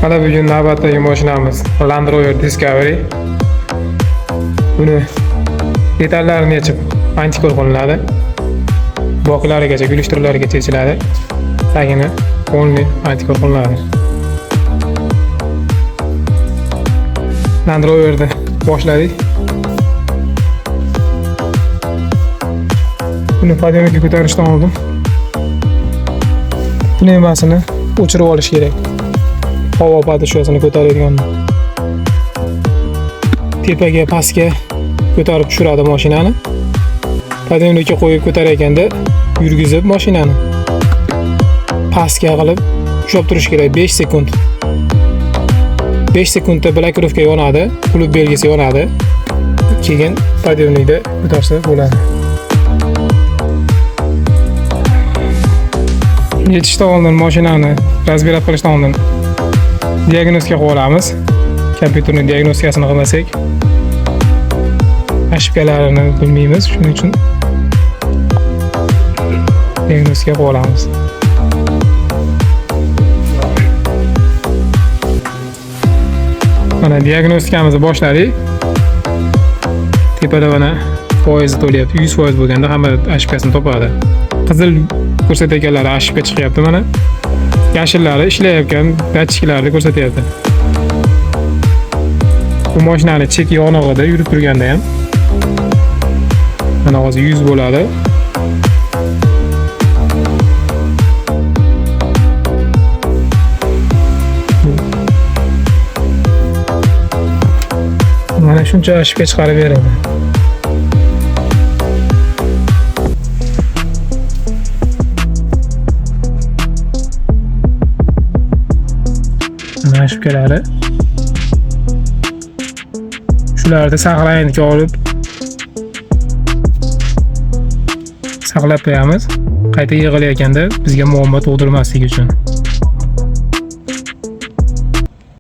Mana bugun navbatdagi mashinamiz Land Rover Discovery. Buni detallarini yechib antikor qilinadi. Boklarigacha, gulishtirlarigacha yechiladi. Tagini qo'lni antikor qilinadi. Land Rover'ni boshladik. Buni podiyomga ko'tarishdan oldin pnevmasini o'chirib olish kerak. Havo podishasini ko'taradigan. Tepaga, pastga ko'tarib tushiradi mashinani. Podiyomga qo'yib ko'tarayotganda yurgizib mashinani pastga qilib ushlab turish kerak 5 sekund. 5 sekundda blokirovka yonadi, klub belgisi yonadi. Keyin podiyomda ko'tarsa bo'ladi. Yetishdan oldin mashinani razbirat qilishdan oldin diagnostika qilib olamiz. Kompyuterning diagnostikasini qilmasak ошибкalarini bilmaymiz. Shuning uchun diagnostika qilib olamiz. Mana diagnostikamizni boshladik. Tepada mana foizi to'layapti. 100% bo'lganda hamma ошибкasini topadi. Qizil ko'rsatganlari ошибка chiqyapti mana. Yashillari ishlayotgan datchiklarni ko'rsatyapti. Bu mashinani chek yonog'ida yurib turganda ham mana hozir 100 bo'ladi. Mana shuncha ошибка chiqarib beradi. Mana ошибкалari. Shularni saqlayinga olib saqlab qo'yamiz. Qayta yig'ilayotganda bizga muammo tug'dirmasligi uchun.